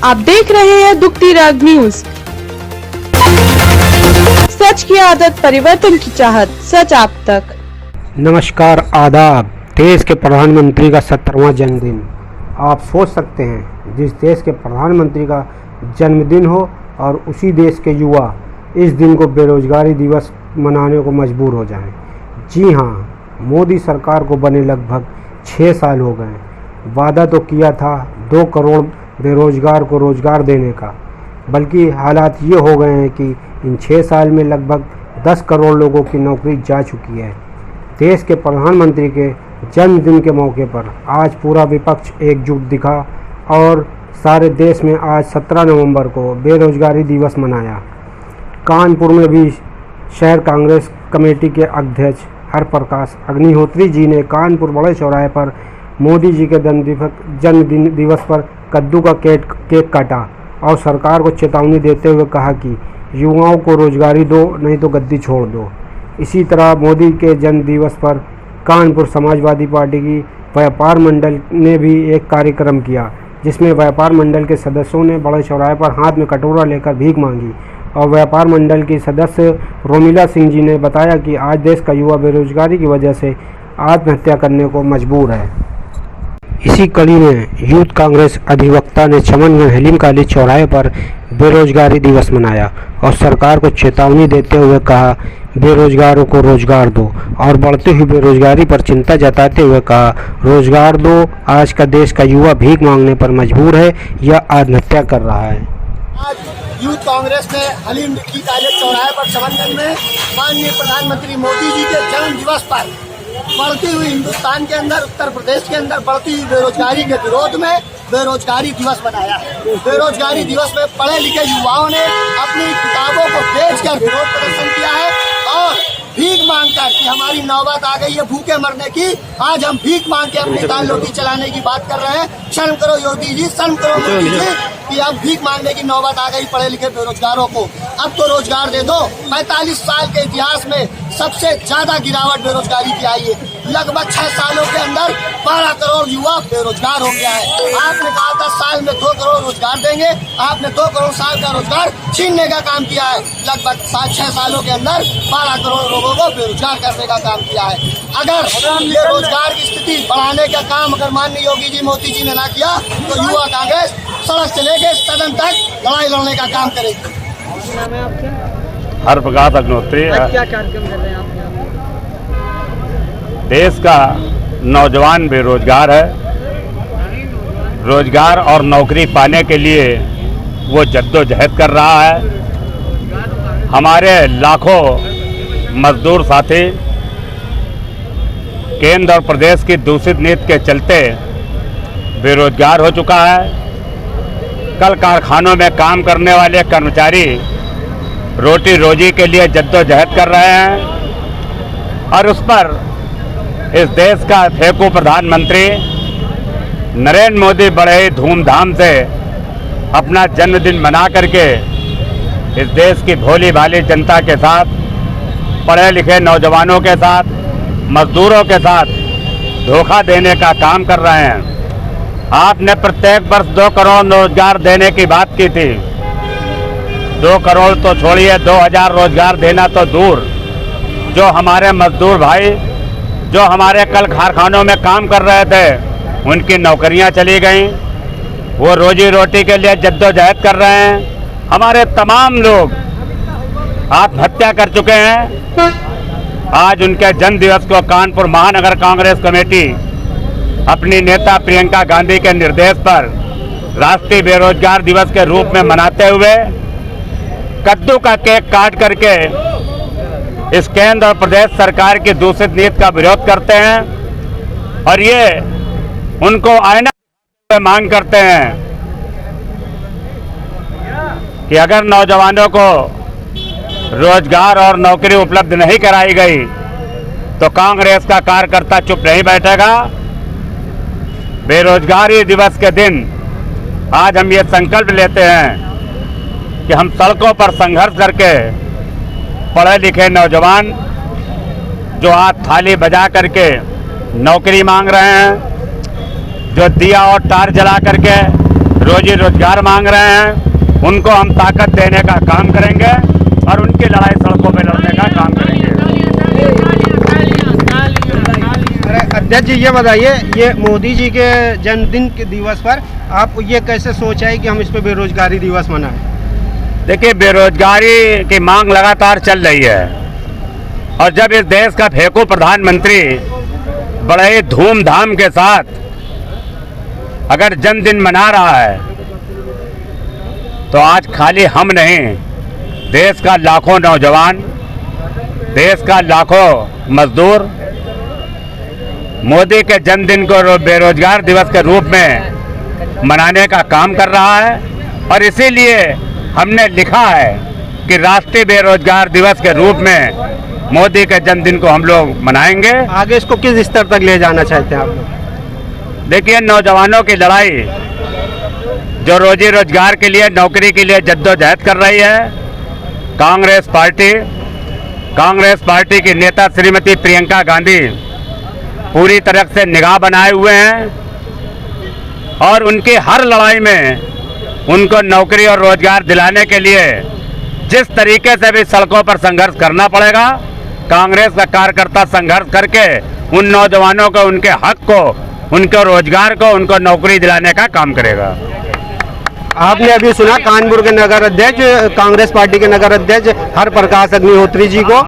आप देख रहे हैं दुखती राग न्यूज। सच की आदत, परिवर्तन की चाहत, सच आप तक। नमस्कार, आदाब। देश के प्रधानमंत्री का 70वां जन्मदिन। आप सोच सकते हैं, जिस देश के प्रधानमंत्री का जन्मदिन हो और उसी देश के युवा इस दिन को बेरोजगारी दिवस मनाने को मजबूर हो जाएं। जी हाँ, मोदी सरकार को बने लगभग 6 साल हो गए। वादा तो किया था 2 करोड़ बेरोजगार को रोजगार देने का, बल्कि हालात ये हो गए हैं कि इन 6 साल में लगभग 10 करोड़ लोगों की नौकरी जा चुकी है। देश के प्रधानमंत्री के जन्मदिन के मौके पर आज पूरा विपक्ष एकजुट दिखा और सारे देश में आज 17 नवंबर को बेरोजगारी दिवस मनाया। कानपुर में भी शहर कांग्रेस कमेटी के अध्यक्ष हरप्रकाश अग्निहोत्री जी ने कानपुर बड़े चौराहे पर मोदी जी के जन्मदिन दिवस पर कद्दू का केक काटा और सरकार को चेतावनी देते हुए कहा कि युवाओं को रोजगारी दो, नहीं तो गद्दी छोड़ दो। इसी तरह मोदी के जन्म दिवस पर कानपुर समाजवादी पार्टी की व्यापार मंडल ने भी एक कार्यक्रम किया, जिसमें व्यापार मंडल के सदस्यों ने बड़े चौराहे पर हाथ में कटोरा लेकर भीख मांगी। और व्यापार मंडल की सदस्य रोमिला सिंह जी ने बताया कि आज देश का युवा बेरोजगारी की वजह से आत्महत्या करने को मजबूर है। इसी कड़ी में यूथ कांग्रेस अधिवक्ता ने चमनगढ़ हेलिमकाली चौराहे पर बेरोजगारी दिवस मनाया और सरकार को चेतावनी देते हुए कहा, बेरोजगारों को रोजगार दो। और बढ़ती हुई बेरोजगारी पर चिंता जताते हुए कहा, रोजगार दो। आज का देश का युवा भीख मांगने पर मजबूर है या आत्महत्या कर रहा है। आज यूथ कांग्रेस ने हेलिमकाली चौराहे पर चमनगढ़ में माननीय प्रधानमंत्री मोदी जी के जन्म दिवस पर बढ़ती हुई हिंदुस्तान के अंदर, उत्तर प्रदेश के अंदर बढ़ती हुई बेरोजगारी के विरोध में बेरोजगारी दिवस मनाया है। बेरोजगारी दिवस में पढ़े लिखे युवाओं ने अपनी किताबों को बेचकर विरोध प्रदर्शन किया है और भीख मांगकर कि हमारी नौबत आ गई है भूखे मरने की, आज हम भीख मांग के अपनी दाल रोटी चलाने की बात कर रहे हैं। शर्म करो योगी जी, शर्म करो मोदी जी कि अब भीख मांगने की नौबत आ गई पढ़े लिखे बेरोजगारों को। अब तो रोजगार दे दो। 45 साल के इतिहास में सबसे ज्यादा गिरावट बेरोजगारी की आई है। लगभग 6 सालों के अंदर 12 करोड़ युवा बेरोजगार हो गया है। आपने कहा था साल में 2 करोड़ रोजगार देंगे, आपने 2 करोड़ साल का रोजगार छीनने का काम किया है। लगभग 6 सालों के अंदर 12 करोड़ लोगों को बेरोजगार करने का काम किया है। अगर ये रोजगार की स्थिति बढ़ाने का काम अगर माननीय योगी जी मोदी जी ने ना किया तो युवा कांग्रेस सड़क से लेकर सदन तक लड़ाई लड़ने का काम करेगी। नाम है आपका? हरप्रकाश अग्निहोत्री। क्या कार्यक्रम कर रहे हैं आप यहाँ? देश का नौजवान बेरोजगार है। रोजगार और नौकरी पाने के लिए वो जद्दोजहद कर रहा है। हमारे लाखों मजदूर साथी केंद्र और प्रदेश की दूषित नीति के चलते बेरोजगार हो चुका है। कल कारखानों में काम करने वाले कर्मचारी रोटी रोजी के लिए जद्दोजहद कर रहे हैं और उस पर इस देश का फेंकू प्रधानमंत्री नरेंद्र मोदी बड़े धूमधाम से अपना जन्मदिन मना करके इस देश की भोली भाली जनता के साथ, पढ़े लिखे नौजवानों के साथ, मजदूरों के साथ धोखा देने का काम कर रहे हैं। आपने प्रत्येक वर्ष 2 करोड़ रोजगार देने की बात की थी। 2 करोड़ तो छोड़िए, 2000 रोजगार देना तो दूर। जो हमारे मजदूर भाई जो हमारे कल कारखानों में काम कर रहे थे, उनकी नौकरियां चली गईं। वो रोजी रोटी के लिए जद्दोजहद कर रहे हैं। हमारे तमाम लोग आत्महत्या कर चुके हैं। आज उनके जन्म दिवस को कानपुर महानगर कांग्रेस कमेटी अपनी नेता प्रियंका गांधी के निर्देश पर राष्ट्रीय बेरोजगार दिवस के रूप में मनाते हुए कद्दू का केक काट करके इस केंद्र और प्रदेश सरकार की दूषित नीति का विरोध करते हैं और ये उनको आईना में मांग करते हैं कि अगर नौजवानों को रोजगार और नौकरी उपलब्ध नहीं कराई गई तो कांग्रेस का कार्यकर्ता चुप नहीं बैठेगा। बेरोजगारी दिवस के दिन आज हम ये संकल्प लेते हैं कि हम सड़कों पर संघर्ष करके पढ़े लिखे नौजवान जो हाथ थाली बजा करके नौकरी मांग रहे हैं, जो दिया और टार जला करके रोजी रोजगार मांग रहे हैं, उनको हम ताकत देने का काम करेंगे और उनकी लड़ाई सड़कों पे लड़ने का काम करेंगे। अध्यक्ष जी ये बताइए, ये मोदी जी के जन्मदिन के दिवस पर आप ये कैसे सोच है कि हम इस पे बेरोजगारी दिवस मनाएं? देखिए, बेरोजगारी की मांग लगातार चल रही है और जब इस देश का फेंकू प्रधानमंत्री बड़े ही धूमधाम के साथ अगर जन्मदिन मना रहा है तो आज खाली हम नहीं, देश का लाखों नौजवान, देश का लाखों मजदूर मोदी के जन्मदिन को बेरोजगार दिवस के रूप में मनाने का काम कर रहा है और इसीलिए हमने लिखा है कि राष्ट्रीय बेरोजगार दिवस के रूप में मोदी के जन्मदिन को हम लोग मनाएंगे। आगे इसको किस स्तर तक ले जाना चाहते हैं आप लोग? देखिए, नौजवानों की लड़ाई जो रोजी रोजगार के लिए, नौकरी के लिए जद्दोजहद कर रही है, कांग्रेस पार्टी की नेता श्रीमती प्रियंका गांधी पूरी तरह से निगाह बनाए हुए हैं और उनकी हर लड़ाई में उनको नौकरी और रोजगार दिलाने के लिए जिस तरीके से भी सड़कों पर संघर्ष करना पड़ेगा, कांग्रेस का कार्यकर्ता संघर्ष करके उन नौजवानों को, उनके हक को, उनको रोजगार को, उनको नौकरी दिलाने का काम करेगा। आपने अभी सुना कानपुर के नगर अध्यक्ष, कांग्रेस पार्टी के नगर अध्यक्ष हर प्रकाश अग्निहोत्री जी को।